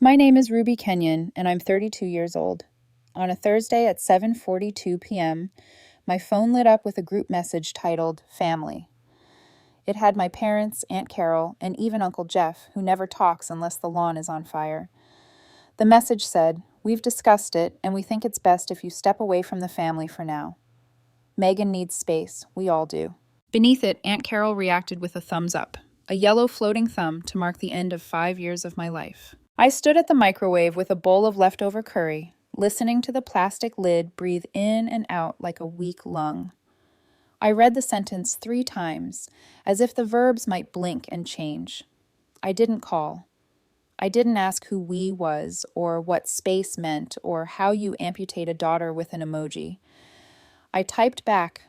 My name is Ruby Kenyon, and I'm 32 years old. On a Thursday at 7:42 p.m., my phone lit up with a group message titled Family. It had my parents, Aunt Carol, and even Uncle Jeff, who never talks unless the lawn is on fire. The message said, "We've discussed it, and we think it's best if you step away from the family for now. Megan needs space. We all do." Beneath it, Aunt Carol reacted with a thumbs up, a yellow floating thumb to mark the end of 5 years of my life. I stood at the microwave with a bowl of leftover curry, listening to the plastic lid breathe in and out like a weak lung. I read the sentence 3 times, as if the verbs might blink and change. I didn't call. I didn't ask who "we" was, or what space meant, or how you amputate a daughter with an emoji. I typed back,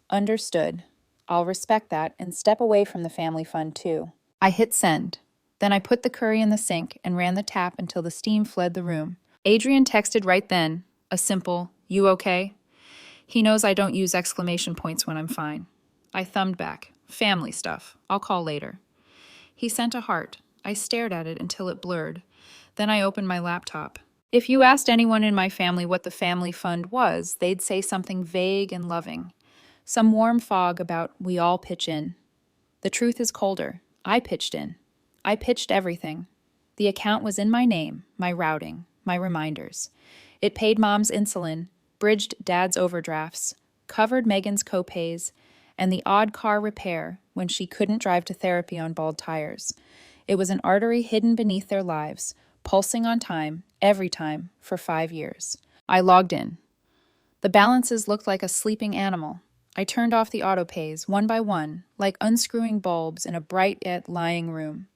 "Understood. I'll respect that and step away from the family fun too." I hit send. Then I put the curry in the sink and ran the tap until the steam fled the room. Adrian texted right then, a simple, "You okay?" He knows I don't use exclamation points when I'm fine. I thumbed back, "Family stuff. I'll call later." He sent a heart. I stared at it until it blurred. Then I opened my laptop. If you asked anyone in my family what the family fund was, they'd say something vague and loving. Some warm fog about "we all pitch in." The truth is colder. I pitched in. I pitched everything. The account was in my name, my routing, my reminders. It paid Mom's insulin, bridged Dad's overdrafts, covered Megan's copays, and the odd car repair when she couldn't drive to therapy on bald tires. It was an artery hidden beneath their lives, pulsing on time, every time, for 5 years. I logged in. The balances looked like a sleeping animal. I turned off the autopays, one by one, like unscrewing bulbs in a bright yet lying room.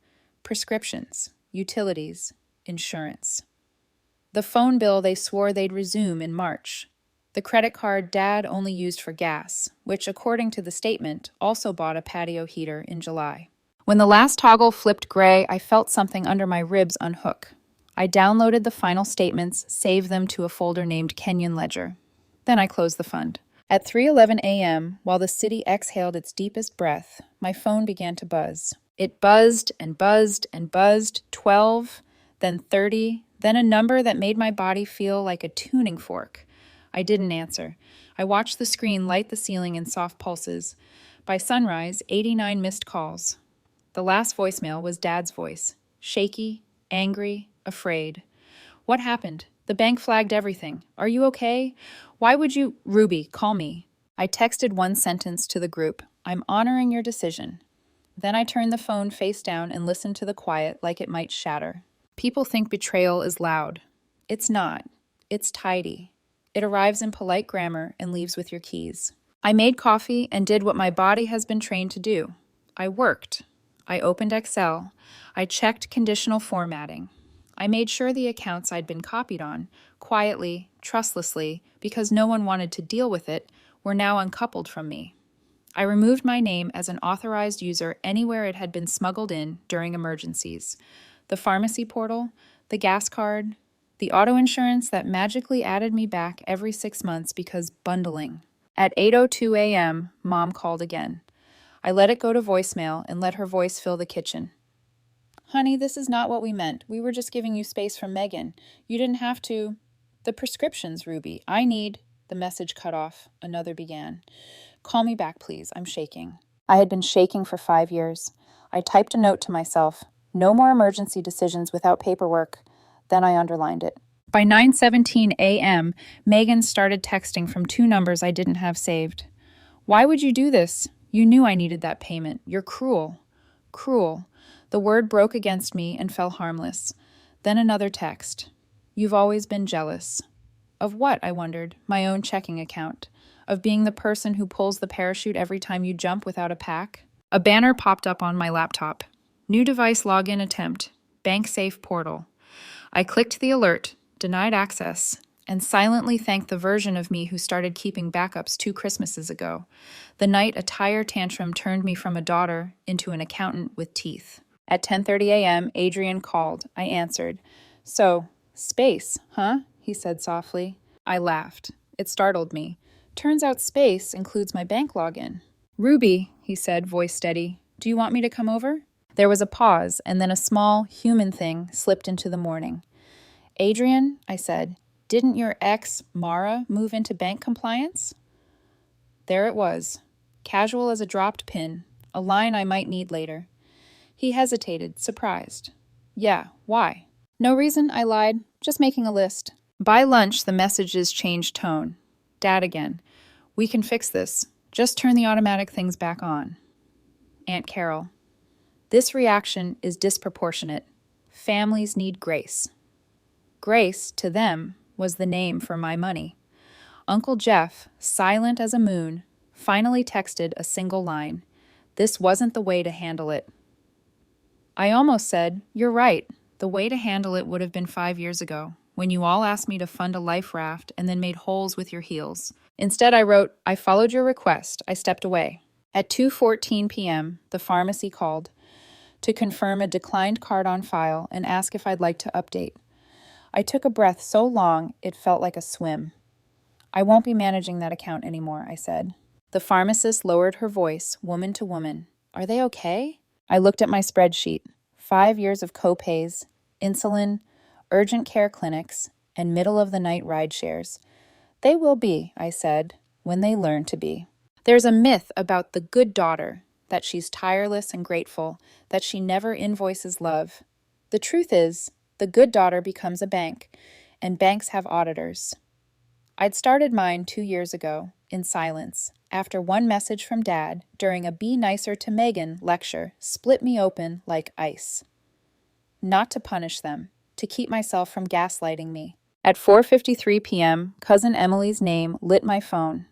Prescriptions, utilities, insurance. The phone bill they swore they'd resume in March. The credit card Dad only used for gas, which, according to the statement, also bought a patio heater in July. When the last toggle flipped gray, I felt something under my ribs unhook. I downloaded the final statements, saved them to a folder named Kenyon Ledger. Then I closed the fund. At 3:11 a.m., while the city exhaled its deepest breath, my phone began to buzz. It buzzed and buzzed and buzzed, 12, then 30, then a number that made my body feel like a tuning fork. I didn't answer. I watched the screen light the ceiling in soft pulses. By sunrise, 89 missed calls. The last voicemail was Dad's voice, shaky, angry, afraid. "What happened? The bank flagged everything. Are you okay? Why would you—" "Ruby, call me." I texted one sentence to the group. "I'm honoring your decision." Then I turned the phone face down and listened to the quiet like it might shatter. People think betrayal is loud. It's not. It's tidy. It arrives in polite grammar and leaves with your keys. I made coffee and did what my body has been trained to do. I worked. I opened Excel. I checked conditional formatting. I made sure the accounts I'd been copied on, quietly, trustlessly, because no one wanted to deal with it, were now uncoupled from me. I removed my name as an authorized user anywhere it had been smuggled in during emergencies. The pharmacy portal, the gas card, the auto insurance that magically added me back every 6 months because bundling. At 8:02 a.m., Mom called again. I let it go to voicemail and let her voice fill the kitchen. "Honey, this is not what we meant. We were just giving you space from Megan. You didn't have to—" "The prescriptions, Ruby. I need—" The message cut off. Another began. "Call me back, please. I'm shaking." I had been shaking for 5 years. I typed a note to myself. No more emergency decisions without paperwork. Then I underlined it. By 9:17 a.m., Megan started texting from 2 numbers I didn't have saved. "Why would you do this? You knew I needed that payment. You're cruel." Cruel. The word broke against me and fell harmless. Then another text. "You've always been jealous." Of what, I wondered? My own checking account. Of being the person who pulls the parachute every time you jump without a pack? A banner popped up on my laptop. New device login attempt. Bank safe portal. I clicked the alert, denied access, and silently thanked the version of me who started keeping backups 2 Christmases ago. The night a tire tantrum turned me from a daughter into an accountant with teeth. At 10:30 a.m., Adrian called. I answered. "So, space, huh?" he said softly. I laughed. It startled me. Turns out space includes my bank login. "Ruby," he said, voice steady, "do you want me to come over?" There was a pause, and then a small, human thing slipped into the morning. "Adrian," I said, "didn't your ex, Mara, move into bank compliance?" There it was, casual as a dropped pin, a line I might need later. He hesitated, surprised. "Yeah, why?" "No reason," I lied, "just making a list." By lunch, the messages changed tone. Dad again. "We can fix this. Just turn the automatic things back on." Aunt Carol. "This reaction is disproportionate. Families need grace." Grace, to them, was the name for my money. Uncle Jeff, silent as a moon, finally texted a single line. This wasn't the way to handle it. I almost said, "You're right. The way to handle it would have been 5 years ago, when you all asked me to fund a life raft and then made holes with your heels." Instead, I wrote, "I followed your request. I stepped away." At 2:14 p.m., the pharmacy called to confirm a declined card on file and ask if I'd like to update. I took a breath so long it felt like a swim. "I won't be managing that account anymore," I said. The pharmacist lowered her voice, woman to woman. "Are they okay?" I looked at my spreadsheet. 5 years of co-pays, insulin, urgent care clinics, and middle-of-the-night ride shares. "They will be," I said, "when they learn to be." There's a myth about the good daughter, that she's tireless and grateful, that she never invoices love. The truth is, the good daughter becomes a bank, and banks have auditors. I'd started mine 2 years ago, in silence, after one message from Dad during a Be Nicer to Megan lecture split me open like ice. Not to punish them, to keep myself from gaslighting me. At 4:53 p.m., Cousin Emily's name lit my phone.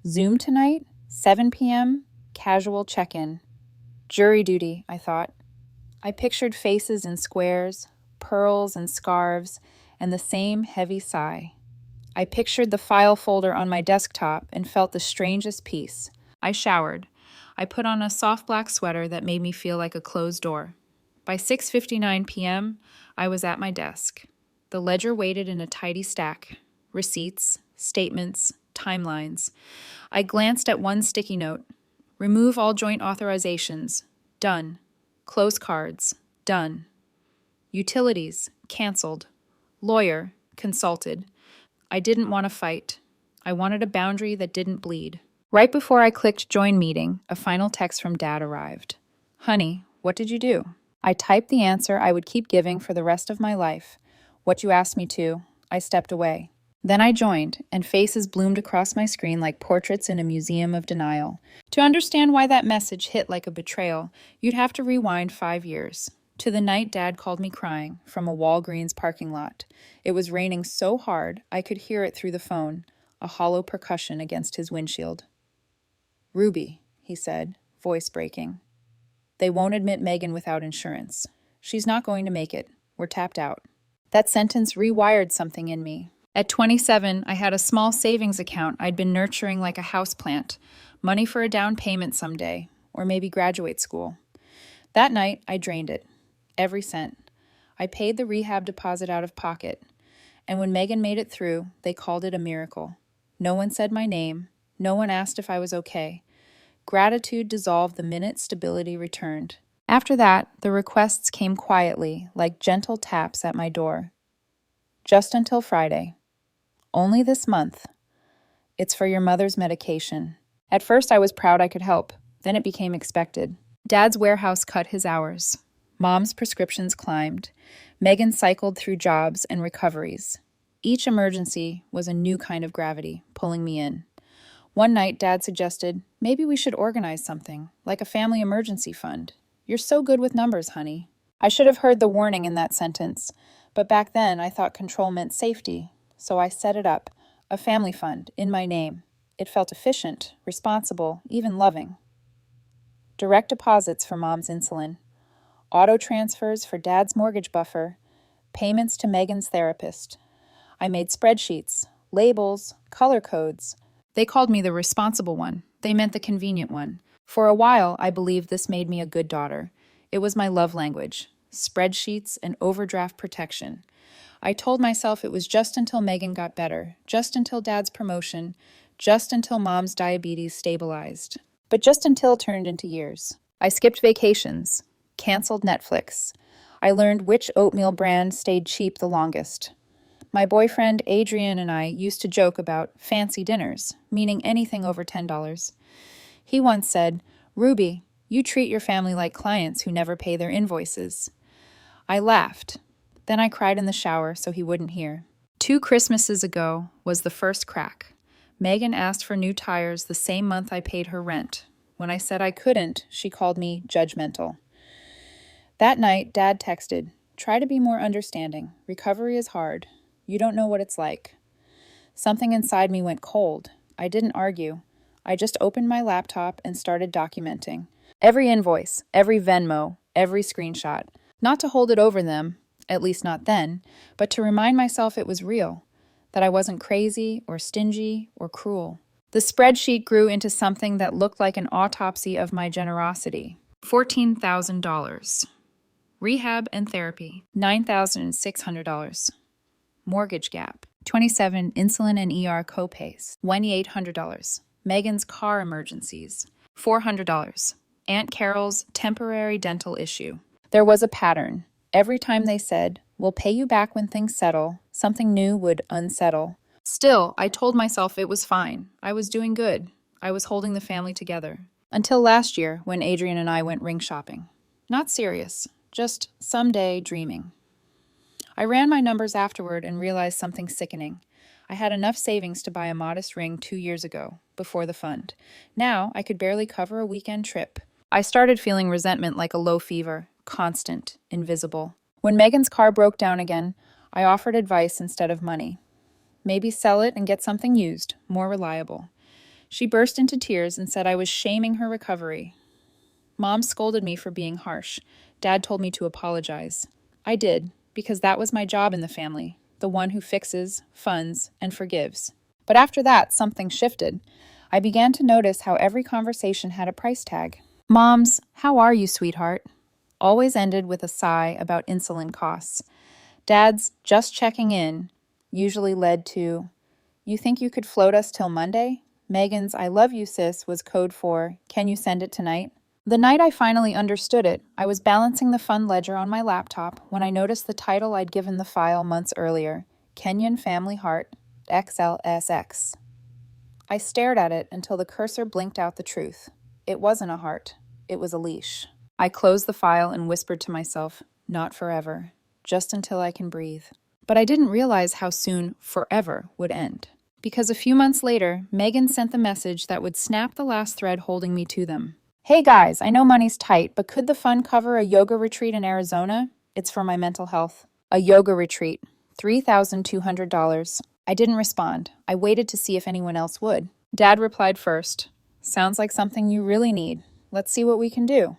Zoom tonight? 7 p.m., casual check-in. Jury duty, I thought. I pictured faces in squares, pearls and scarves, and the same heavy sigh. I pictured the file folder on my desktop and felt the strangest peace. I showered. I put on a soft black sweater that made me feel like a closed door. By 6:59 p.m., I was at my desk. The ledger waited in a tidy stack. Receipts, statements, timelines. I glanced at one sticky note. Remove all joint authorizations. Done. Close cards. Done. Utilities. Canceled. Lawyer. Consulted. I didn't want to fight. I wanted a boundary that didn't bleed. Right before I clicked join meeting, a final text from Dad arrived. "Honey, what did you do?" I typed the answer I would keep giving for the rest of my life. "What you asked me to." I stepped away. Then I joined, and faces bloomed across my screen like portraits in a museum of denial. To understand why that message hit like a betrayal, you'd have to rewind 5 years. To the night Dad called me crying from a Walgreens parking lot. It was raining so hard I could hear it through the phone, a hollow percussion against his windshield. "Ruby," he said, voice breaking. "They won't admit Megan without insurance. She's not going to make it. We're tapped out." That sentence rewired something in me. At 27, I had a small savings account I'd been nurturing like a houseplant, money for a down payment someday, or maybe graduate school. That night, I drained it. Every cent. I paid the rehab deposit out of pocket, and when Megan made it through, they called it a miracle. No one said my name. No one asked if I was okay. Gratitude dissolved the minute stability returned. After that, the requests came quietly, like gentle taps at my door. Just until Friday. "Only this month. It's for your mother's medication." At first, I was proud I could help. Then it became expected. Dad's warehouse cut his hours. Mom's prescriptions climbed. Megan cycled through jobs and recoveries. Each emergency was a new kind of gravity, pulling me in. One night, Dad suggested, "Maybe we should organize something, like a family emergency fund. You're so good with numbers, honey." I should have heard the warning in that sentence, but back then I thought control meant safety, so I set it up, a family fund, in my name. It felt efficient, responsible, even loving. Direct deposits for Mom's insulin. Auto transfers for Dad's mortgage buffer. Payments to Megan's therapist. I made spreadsheets, labels, color codes. They called me the responsible one. They meant the convenient one. For a while, I believed this made me a good daughter. It was my love language. Spreadsheets and overdraft protection. I told myself it was just until Megan got better, just until Dad's promotion, just until Mom's diabetes stabilized. But just until turned into years. I skipped vacations. Canceled Netflix. I learned which oatmeal brand stayed cheap the longest. My boyfriend Adrian and I used to joke about fancy dinners, meaning anything over $10. He once said, "Ruby, you treat your family like clients who never pay their invoices." I laughed. Then I cried in the shower so he wouldn't hear. 2 Christmases ago was the first crack. Megan asked for new tires the same month I paid her rent. When I said I couldn't, she called me judgmental. That night, Dad texted, "Try to be more understanding. Recovery is hard. You don't know what it's like." Something inside me went cold. I didn't argue. I just opened my laptop and started documenting. Every invoice, every Venmo, every screenshot. Not to hold it over them, at least not then, but to remind myself it was real, that I wasn't crazy or stingy or cruel. The spreadsheet grew into something that looked like an autopsy of my generosity. $14,000. Rehab and therapy, $9,600. Mortgage gap, 27 insulin and ER copays, $2,800. Megan's car emergencies, $400. Aunt Carol's temporary dental issue. There was a pattern. Every time they said, "We'll pay you back when things settle," something new would unsettle. Still, I told myself it was fine. I was doing good. I was holding the family together. Until last year, when Adrian and I went ring shopping. Not serious, just someday dreaming. I ran my numbers afterward and realized something sickening. I had enough savings to buy a modest ring 2 years ago, before the fund. Now, I could barely cover a weekend trip. I started feeling resentment like a low fever, constant, invisible. When Megan's car broke down again, I offered advice instead of money. Maybe sell it and get something used, more reliable. She burst into tears and said I was shaming her recovery. Mom scolded me for being harsh. Dad told me to apologize. I did, because that was my job in the family, the one who fixes, funds, and forgives. But after that, something shifted. I began to notice how every conversation had a price tag. Mom's, "How are you, sweetheart?" always ended with a sigh about insulin costs. Dad's "just checking in" usually led to, "You think you could float us till Monday?" Megan's "I love you, sis" was code for, "Can you send it tonight?" The night I finally understood it, I was balancing the fund ledger on my laptop when I noticed the title I'd given the file months earlier, Kenyan Family Heart, XLSX. I stared at it until the cursor blinked out the truth. It wasn't a heart. It was a leash. I closed the file and whispered to myself, not forever, just until I can breathe. But I didn't realize how soon forever would end. Because a few months later, Megan sent the message that would snap the last thread holding me to them. "Hey guys, I know money's tight, but could the fund cover a yoga retreat in Arizona? It's for my mental health." A yoga retreat, $3,200. I didn't respond. I waited to see if anyone else would. Dad replied first. "Sounds like something you really need. Let's see what we can do."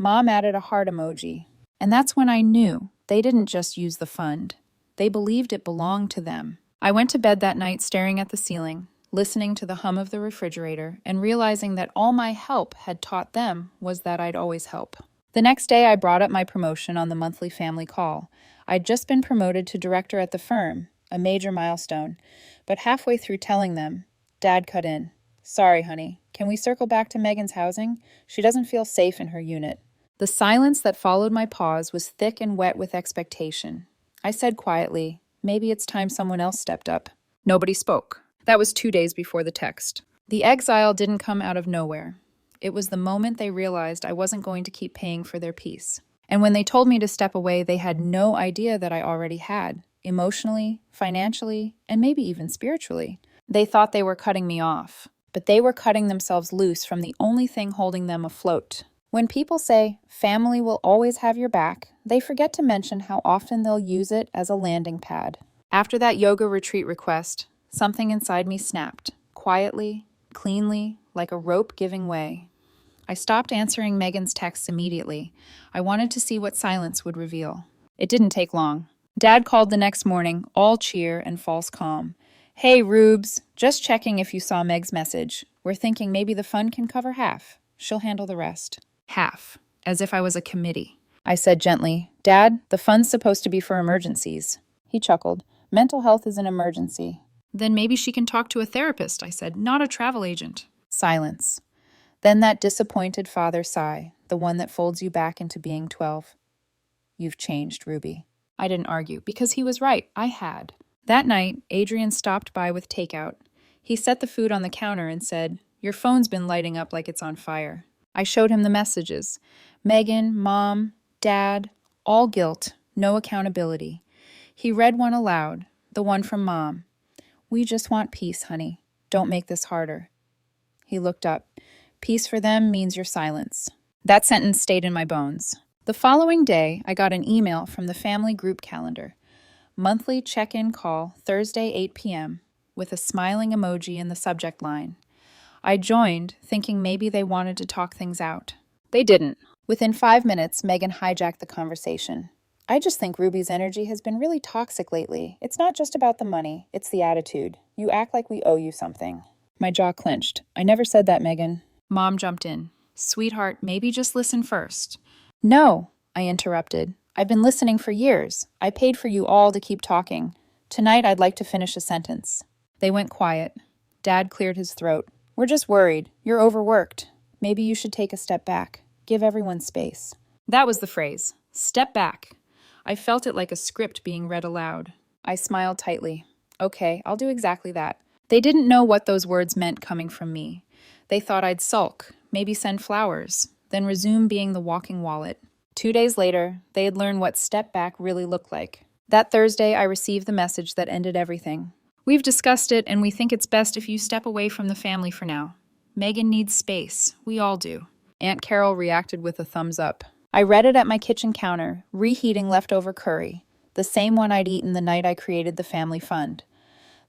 Mom added a heart emoji. And that's when I knew they didn't just use the fund. They believed it belonged to them. I went to bed that night staring at the ceiling, listening to the hum of the refrigerator, and realizing that all my help had taught them was that I'd always help. The next day, I brought up my promotion on the monthly family call. I'd just been promoted to director at the firm, a major milestone, but halfway through telling them, Dad cut in. "Sorry, honey. Can we circle back to Megan's housing? She doesn't feel safe in her unit." The silence that followed my pause was thick and wet with expectation. I said quietly, "Maybe it's time someone else stepped up." Nobody spoke. That was 2 days before the text. The exile didn't come out of nowhere. It was the moment they realized I wasn't going to keep paying for their peace. And when they told me to step away, they had no idea that I already had, emotionally, financially, and maybe even spiritually. They thought they were cutting me off, but they were cutting themselves loose from the only thing holding them afloat. When people say, "Family will always have your back," they forget to mention how often they'll use it as a landing pad. After that yoga retreat request, something inside me snapped, quietly, cleanly, like a rope giving way. I stopped answering Megan's texts immediately. I wanted to see what silence would reveal. It didn't take long. Dad called the next morning, all cheer and false calm. "Hey, Rubes, just checking if you saw Meg's message. We're thinking maybe the fund can cover half. She'll handle the rest." Half, as if I was a committee. I said gently, "Dad, the fund's supposed to be for emergencies." He chuckled. "Mental health is an emergency." "Then maybe she can talk to a therapist," I said, "not a travel agent." Silence. Then that disappointed father sigh, the one that folds you back into being 12. You've changed, Ruby. I didn't argue, because he was right. I had. That night, Adrian stopped by with takeout. He set the food on the counter and said, "Your phone's been lighting up like it's on fire." I showed him the messages. Megan, Mom, Dad, all guilt, no accountability. He read one aloud, the one from Mom. "We just want peace, honey. Don't make this harder." He looked up. "Peace for them means your silence." That sentence stayed in my bones. The following day, I got an email from the family group calendar. Monthly check-in call, Thursday, 8 p.m., with a smiling emoji in the subject line. I joined, thinking maybe they wanted to talk things out. They didn't. Within 5 minutes, Megan hijacked the conversation. "I just think Ruby's energy has been really toxic lately. It's not just about the money, it's the attitude. You act like we owe you something." My jaw clenched. "I never said that, Megan." Mom jumped in. "Sweetheart, maybe just listen first." "No," I interrupted. "I've been listening for years. I paid for you all to keep talking. Tonight I'd like to finish a sentence." They went quiet. Dad cleared his throat. "We're just worried. You're overworked. Maybe you should take a step back. Give everyone space." That was the phrase. Step back. I felt it like a script being read aloud. I smiled tightly. "Okay, I'll do exactly that." They didn't know what those words meant coming from me. They thought I'd sulk, maybe send flowers, then resume being the walking wallet. 2 days later, they had learned what step back really looked like. That Thursday, I received the message that ended everything. "We've discussed it, and we think it's best if you step away from the family for now. Megan needs space. We all do." Aunt Carol reacted with a thumbs up. I read it at my kitchen counter, reheating leftover curry, the same one I'd eaten the night I created the family fund.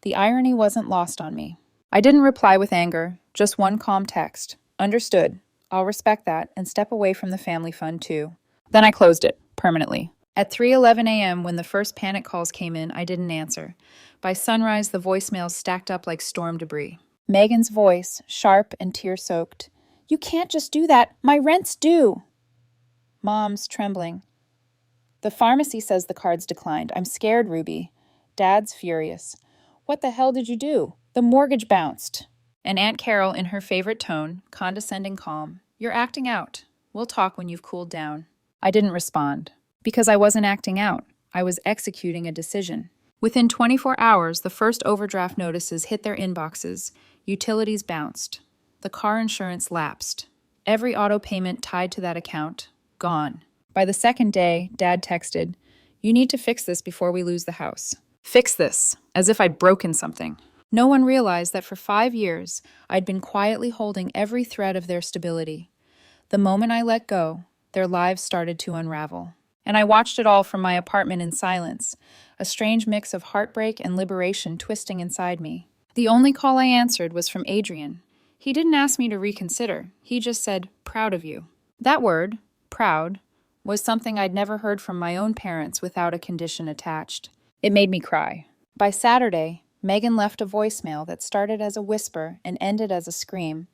The irony wasn't lost on me. I didn't reply with anger, just one calm text. "Understood. I'll respect that and step away from the family fund too." Then I closed it, permanently. At 3:11 a.m., when the first panic calls came in, I didn't answer. By sunrise, the voicemails stacked up like storm debris. Megan's voice, sharp and tear-soaked. "You can't just do that. My rent's due." Mom's trembling. "The pharmacy says the card's declined. I'm scared, Ruby." Dad's furious. "What the hell did you do? The mortgage bounced." And Aunt Carol, in her favorite tone, condescending calm. "You're acting out. We'll talk when you've cooled down." I didn't respond. Because I wasn't acting out. I was executing a decision. Within 24 hours, the first overdraft notices hit their inboxes. Utilities bounced. The car insurance lapsed. Every auto payment tied to that account, gone. By the second day, Dad texted, "You need to fix this before we lose the house." Fix this, as if I'd broken something. No one realized that for 5 years, I'd been quietly holding every thread of their stability. The moment I let go, their lives started to unravel. And I watched it all from my apartment in silence, a strange mix of heartbreak and liberation twisting inside me. The only call I answered was from Adrian. He didn't ask me to reconsider. He just said, "Proud of you." That word, proud, was something I'd never heard from my own parents without a condition attached. It made me cry. By Saturday, Megan left a voicemail that started as a whisper and ended as a scream.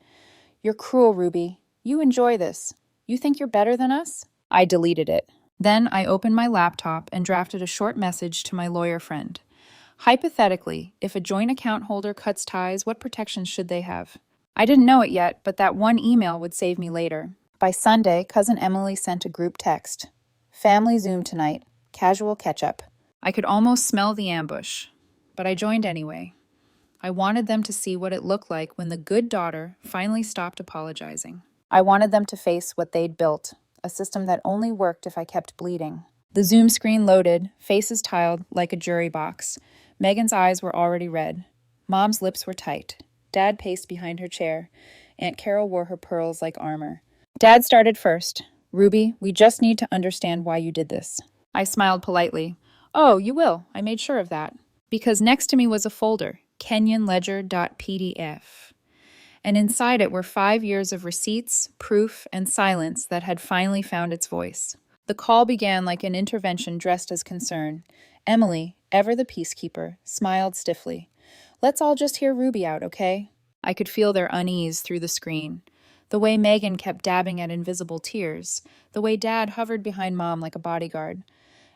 "You're cruel, Ruby. You enjoy this. You think you're better than us?" I deleted it. Then I opened my laptop and drafted a short message to my lawyer friend. Hypothetically, if a joint account holder cuts ties, what protections should they have? I didn't know it yet, but that one email would save me later. By Sunday, Cousin Emily sent a group text. "Family Zoom tonight. Casual catch-up." I could almost smell the ambush, but I joined anyway. I wanted them to see what it looked like when the good daughter finally stopped apologizing. I wanted them to face what they'd built, a system that only worked if I kept bleeding. The Zoom screen loaded, faces tiled like a jury box. Megan's eyes were already red. Mom's lips were tight. Dad paced behind her chair. Aunt Carol wore her pearls like armor. Dad started first. "Ruby, we just need to understand why you did this." I smiled politely. "Oh, you will. I made sure of that." Because next to me was a folder, kenyonledger.pdf. And inside it were 5 years of receipts, proof, and silence that had finally found its voice. The call began like an intervention dressed as concern. Emily, ever the peacekeeper, smiled stiffly. "Let's all just hear Ruby out, okay?" I could feel their unease through the screen. The way Megan kept dabbing at invisible tears. The way Dad hovered behind Mom like a bodyguard.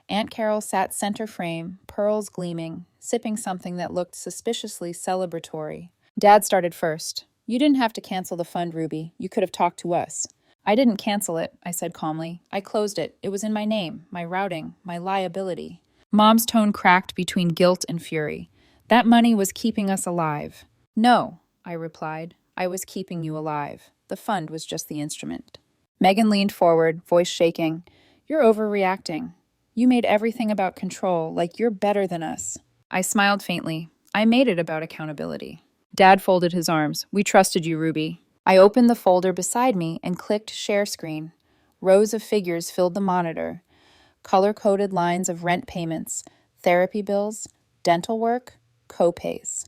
Aunt Carol sat center frame, pearls gleaming, sipping something that looked suspiciously celebratory. Dad started first. You didn't have to cancel the fund, Ruby. You could have talked to us. I didn't cancel it, I said calmly. I closed it. It was in my name, my routing, my liability. Mom's tone cracked between guilt and fury. That money was keeping us alive. No, I replied. I was keeping you alive. The fund was just the instrument. Megan leaned forward, voice shaking. You're overreacting. You made everything about control, like you're better than us. I smiled faintly. I made it about accountability. Dad folded his arms. We trusted you, Ruby. I opened the folder beside me and clicked share screen. Rows of figures filled the monitor. Color-coded lines of rent payments, therapy bills, dental work, co-pays.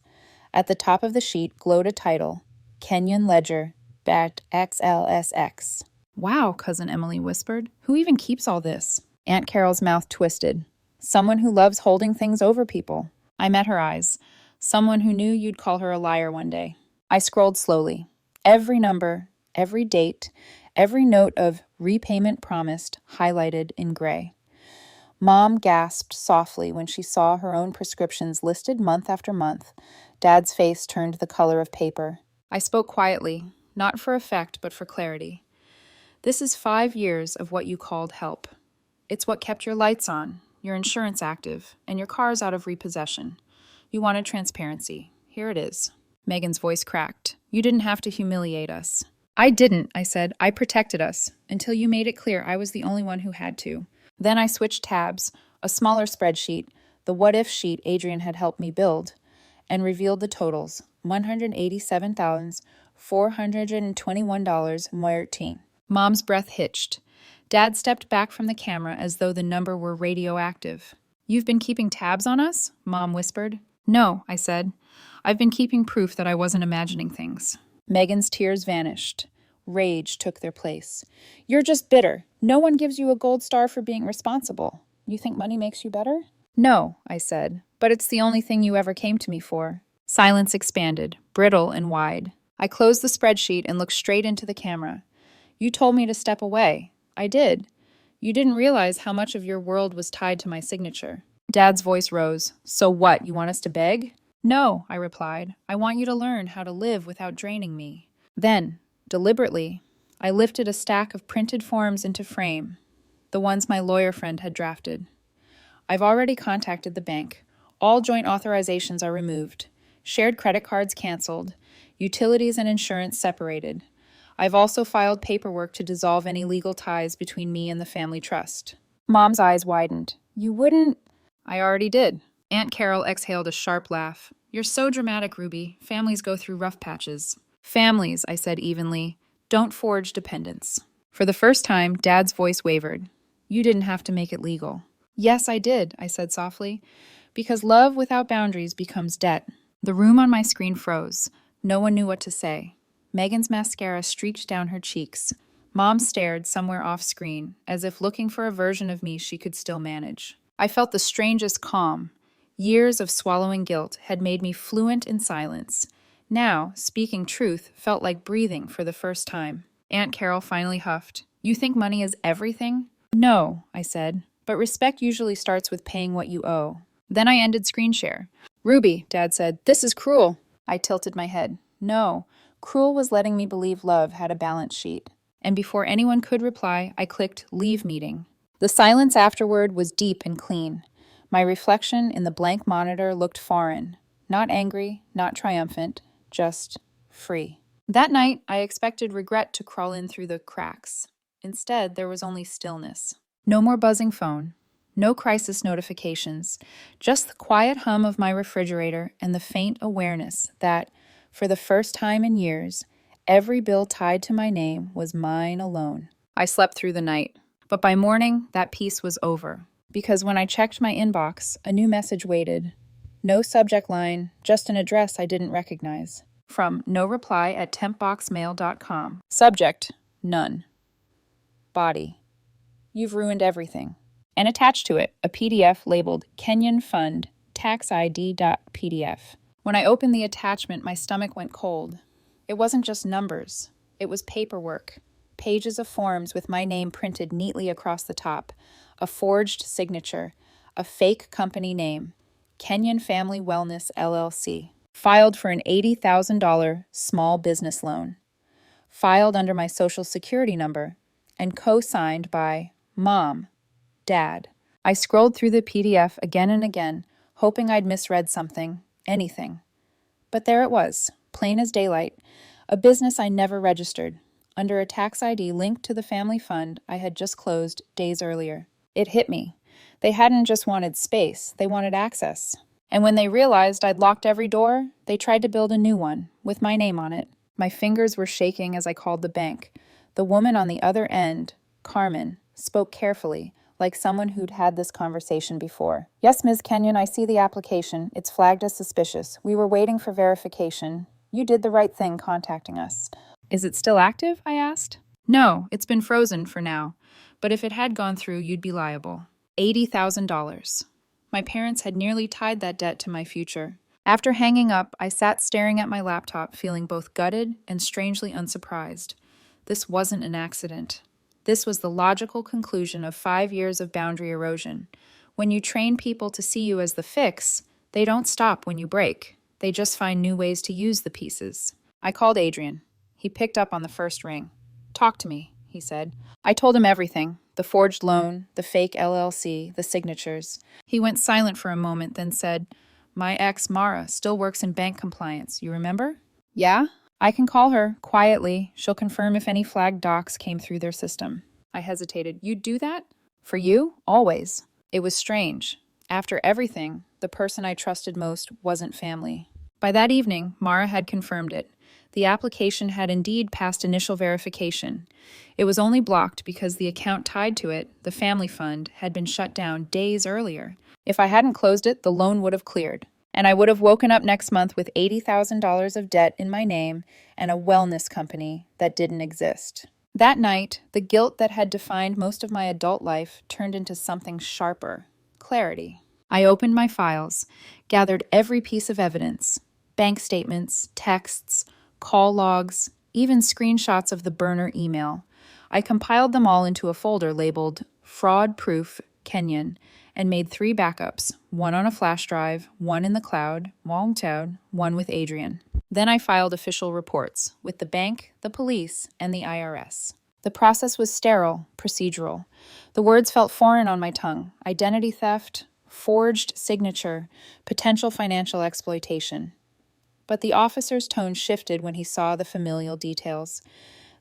At the top of the sheet glowed a title, Kenyon Ledger, backed XLSX. Wow, Cousin Emily whispered. Who even keeps all this? Aunt Carol's mouth twisted. Someone who loves holding things over people. I met her eyes. Someone who knew you'd call her a liar one day. I scrolled slowly. Every number, every date, every note of repayment promised highlighted in gray. Mom gasped softly when she saw her own prescriptions listed month after month. Dad's face turned the color of paper. I spoke quietly, not for effect, but for clarity. This is 5 years of what you called help. It's what kept your lights on, your insurance active, and your cars out of repossession. You wanted transparency. Here it is. Megan's voice cracked. You didn't have to humiliate us. I didn't, I said. I protected us, until you made it clear I was the only one who had to. Then I switched tabs, a smaller spreadsheet, the what-if sheet Adrian had helped me build, and revealed the totals, $187,421.13. Mom's breath hitched. Dad stepped back from the camera as though the number were radioactive. You've been keeping tabs on us? Mom whispered. No, I said. I've been keeping proof that I wasn't imagining things. Megan's tears vanished. Rage took their place. You're just bitter. No one gives you a gold star for being responsible. You think money makes you better? No, I said, but it's the only thing you ever came to me for. Silence expanded, brittle and wide. I closed the spreadsheet and looked straight into the camera. You told me to step away. I did. You didn't realize how much of your world was tied to my signature. Dad's voice rose. So what, you want us to beg? No, I replied. I want you to learn how to live without draining me. Then, deliberately, I lifted a stack of printed forms into frame, the ones my lawyer friend had drafted. I've already contacted the bank. All joint authorizations are removed. Shared credit cards canceled. Utilities and insurance separated. I've also filed paperwork to dissolve any legal ties between me and the family trust. Mom's eyes widened. You wouldn't? I already did. Aunt Carol exhaled a sharp laugh. You're so dramatic, Ruby. Families go through rough patches. Families, I said evenly, don't forge dependence. For the first time, Dad's voice wavered. You didn't have to make it legal. Yes, I did, I said softly, because love without boundaries becomes debt. The room on my screen froze. No one knew what to say. Megan's mascara streaked down her cheeks. Mom stared somewhere off screen, as if looking for a version of me she could still manage. I felt the strangest calm. Years of swallowing guilt had made me fluent in silence. Now, speaking truth felt like breathing for the first time. Aunt Carol finally huffed. You think money is everything? No, I said, but respect usually starts with paying what you owe. Then I ended screen share. Ruby, Dad said, this is cruel. I tilted my head. No, cruel was letting me believe love had a balance sheet. And before anyone could reply, I clicked leave meeting. The silence afterward was deep and clean. My reflection in the blank monitor looked foreign. Not angry, not triumphant, just free. That night, I expected regret to crawl in through the cracks. Instead, there was only stillness. No more buzzing phone. No crisis notifications. Just the quiet hum of my refrigerator and the faint awareness that, for the first time in years, every bill tied to my name was mine alone. I slept through the night. But by morning, that peace was over. Because when I checked my inbox, a new message waited. No subject line, just an address I didn't recognize. From no reply at tempboxmail.com. Subject, none. Body, you've ruined everything. And attached to it, a PDF labeled Kenyon Fund, taxid.pdf. When I opened the attachment, my stomach went cold. It wasn't just numbers. It was paperwork. Pages of forms with my name printed neatly across the top. A forged signature, a fake company name, Kenyon Family Wellness, LLC. Filed for an $80,000 small business loan. Filed under my social security number and co-signed by Mom, Dad. I scrolled through the PDF again and again, hoping I'd misread something, anything. But there it was, plain as daylight, a business I never registered, under a tax ID linked to the family fund I had just closed days earlier. It hit me. They hadn't just wanted space, they wanted access. And when they realized I'd locked every door, they tried to build a new one, with my name on it. My fingers were shaking as I called the bank. The woman on the other end, Carmen, spoke carefully, like someone who'd had this conversation before. Yes, Ms. Kenyon, I see the application. It's flagged as suspicious. We were waiting for verification. You did the right thing contacting us. Is it still active? I asked. No, it's been frozen for now. But if it had gone through, you'd be liable. $80,000. My parents had nearly tied that debt to my future. After hanging up, I sat staring at my laptop, feeling both gutted and strangely unsurprised. This wasn't an accident. This was the logical conclusion of 5 years of boundary erosion. When you train people to see you as the fix, they don't stop when you break. They just find new ways to use the pieces. I called Adrian. He picked up on the first ring. Talk to me, he said. I told him everything. The forged loan, the fake LLC, the signatures. He went silent for a moment, then said, My ex, Mara, still works in bank compliance. You remember? Yeah? I can call her, quietly. She'll confirm if any flagged docs came through their system. I hesitated. You'd do that? For you? Always. It was strange. After everything, the person I trusted most wasn't family. By that evening, Mara had confirmed it. The application had indeed passed initial verification. It was only blocked because the account tied to it, the family fund, had been shut down days earlier. If I hadn't closed it, the loan would have cleared. And I would have woken up next month with $80,000 of debt in my name and a wellness company that didn't exist. That night, the guilt that had defined most of my adult life turned into something sharper, clarity. I opened my files, gathered every piece of evidence, bank statements, texts, call logs, even screenshots of the burner email. I compiled them all into a folder labeled Fraud Proof Kenyon, and made 3 backups, one on a flash drive, one in the cloud, one with Adrian. Then I filed official reports with the bank, the police, and the IRS. The process was sterile, procedural. The words felt foreign on my tongue. Identity theft, forged signature, potential financial exploitation. But the officer's tone shifted when he saw the familial details.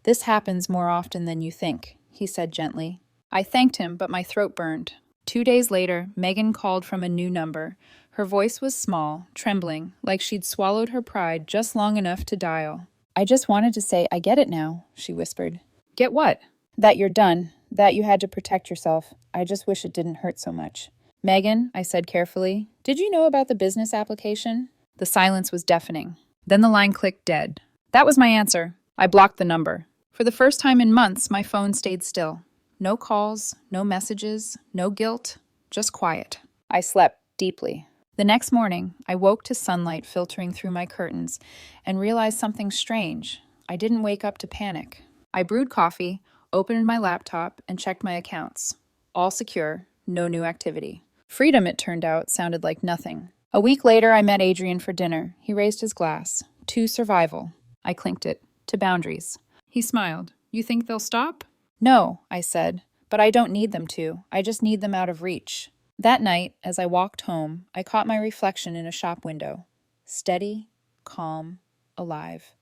This happens more often than you think, he said gently. I thanked him, but my throat burned. 2 days later, Megan called from a new number. Her voice was small, trembling, like she'd swallowed her pride just long enough to dial. I just wanted to say, I get it now, she whispered. Get what? That you're done, that you had to protect yourself. I just wish it didn't hurt so much. Megan, I said carefully, did you know about the business application? The silence was deafening. Then the line clicked dead. That was my answer. I blocked the number. For the first time in months, my phone stayed still. No calls, no messages, no guilt, just quiet. I slept deeply. The next morning, I woke to sunlight filtering through my curtains and realized something strange. I didn't wake up to panic. I brewed coffee, opened my laptop, and checked my accounts. All secure, no new activity. Freedom, it turned out, sounded like nothing. A week later, I met Adrian for dinner. He raised his glass. To survival. I clinked it. To boundaries. He smiled. You think they'll stop? No, I said, but I don't need them to. I just need them out of reach. That night, as I walked home, I caught my reflection in a shop window. Steady, calm, alive.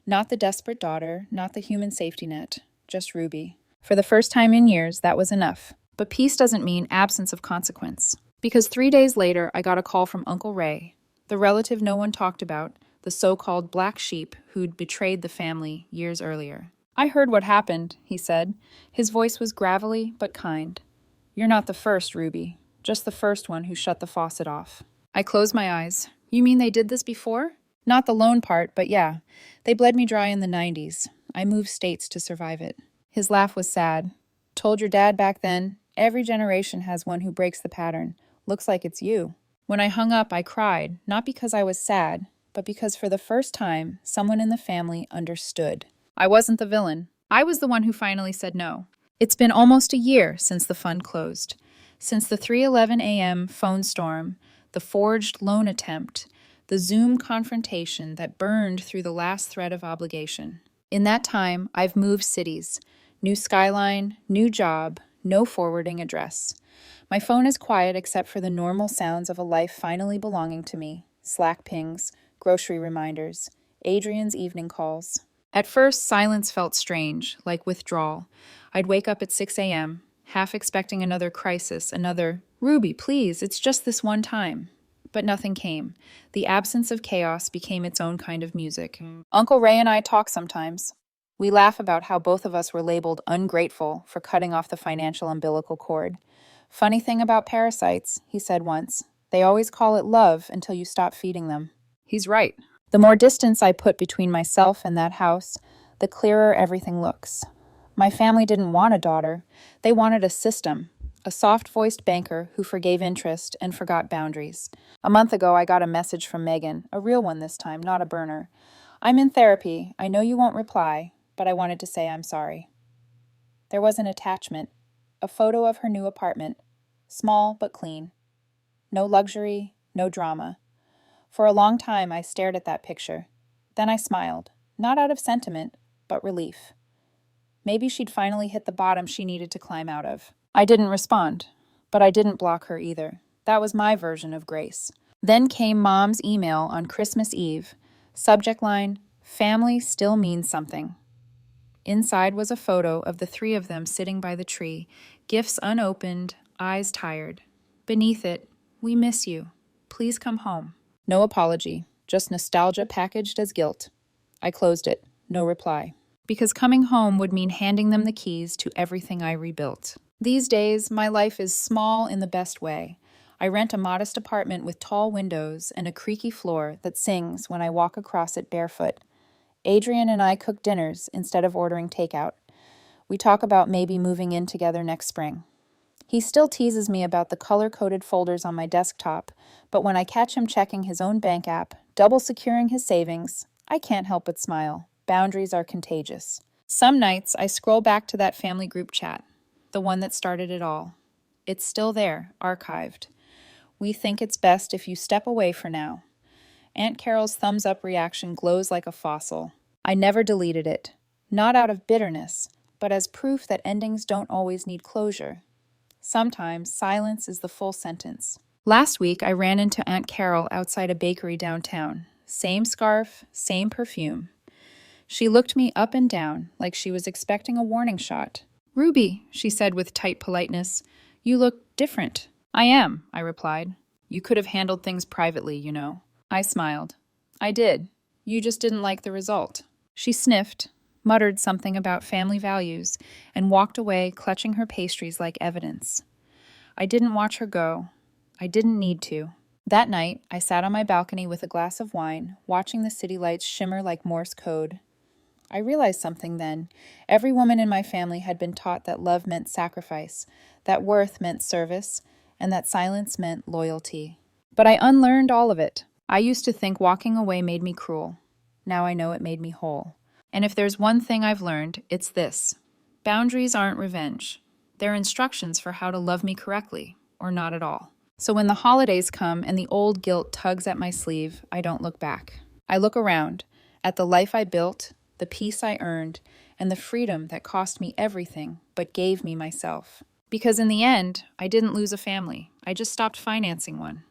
Not the desperate daughter, not the human safety net, just Ruby. For the first time in years, that was enough. But peace doesn't mean absence of consequence. Because 3 days later, I got a call from Uncle Ray, the relative no one talked about, the so-called black sheep who'd betrayed the family years earlier. I heard what happened, he said. His voice was gravelly but kind. You're not the first, Ruby. Just the first one who shut the faucet off. I closed my eyes. You mean they did this before? Not the loan part, but yeah. They bled me dry in the 90s. I moved states to survive it. His laugh was sad. Told your dad back then, every generation has one who breaks the pattern. Looks like it's you. When I hung up, I cried, not because I was sad, but because for the first time, someone in the family understood. I wasn't the villain. I was the one who finally said no. It's been almost a year since the fund closed. Since the 3:11 a.m. phone storm, the forged loan attempt, the Zoom confrontation that burned through the last thread of obligation. In that time, I've moved cities. New skyline, new job, no forwarding address. My phone is quiet except for the normal sounds of a life finally belonging to me. Slack pings, grocery reminders, Adrian's evening calls. At first, silence felt strange, like withdrawal. I'd wake up at 6 a.m., half expecting another crisis, another, "Ruby, please, it's just this one time." But nothing came. The absence of chaos became its own kind of music. Uncle Ray and I talk sometimes. We laugh about how both of us were labeled ungrateful for cutting off the financial umbilical cord. Funny thing about parasites, he said once, they always call it love until you stop feeding them. He's right. The more distance I put between myself and that house, the clearer everything looks. My family didn't want a daughter. They wanted a system, a soft-voiced banker who forgave interest and forgot boundaries. A month ago, I got a message from Megan, a real one this time, not a burner. "I'm in therapy. I know you won't reply, but I wanted to say I'm sorry." There was an attachment, a photo of her new apartment, small but clean. No luxury, no drama. For a long time, I stared at that picture. Then I smiled, not out of sentiment, but relief. Maybe she'd finally hit the bottom she needed to climb out of. I didn't respond, but I didn't block her either. That was my version of grace. Then came Mom's email on Christmas Eve. Subject line, "Family still means something." Inside was a photo of the three of them sitting by the tree, gifts unopened, eyes tired. Beneath it, "We miss you. Please come home." No apology, just nostalgia packaged as guilt. I closed it, no reply. Because coming home would mean handing them the keys to everything I rebuilt. These days, my life is small in the best way. I rent a modest apartment with tall windows and a creaky floor that sings when I walk across it barefoot. Adrian and I cook dinners instead of ordering takeout. We talk about maybe moving in together next spring. He still teases me about the color-coded folders on my desktop, but when I catch him checking his own bank app, double securing his savings, I can't help but smile. Boundaries are contagious. Some nights, I scroll back to that family group chat, the one that started it all. It's still there, archived. "We think it's best if you step away for now." Aunt Carol's thumbs-up reaction glows like a fossil. I never deleted it, not out of bitterness, but as proof that endings don't always need closure. Sometimes silence is the full sentence. Last week, I ran into Aunt Carol outside a bakery downtown. Same scarf, same perfume. She looked me up and down like she was expecting a warning shot. "Ruby," she said with tight politeness, "you look different." "I am," I replied. "You could have handled things privately, you know." I smiled. "I did. You just didn't like the result." She sniffed, muttered something about family values, and walked away clutching her pastries like evidence. I didn't watch her go. I didn't need to. That night, I sat on my balcony with a glass of wine, watching the city lights shimmer like Morse code. I realized something then. Every woman in my family had been taught that love meant sacrifice, that worth meant service, and that silence meant loyalty. But I unlearned all of it. I used to think walking away made me cruel. Now I know it made me whole. And if there's one thing I've learned, it's this. Boundaries aren't revenge. They're instructions for how to love me correctly, or not at all. So when the holidays come and the old guilt tugs at my sleeve, I don't look back. I look around, at the life I built, the peace I earned, and the freedom that cost me everything but gave me myself. Because in the end, I didn't lose a family. I just stopped financing one.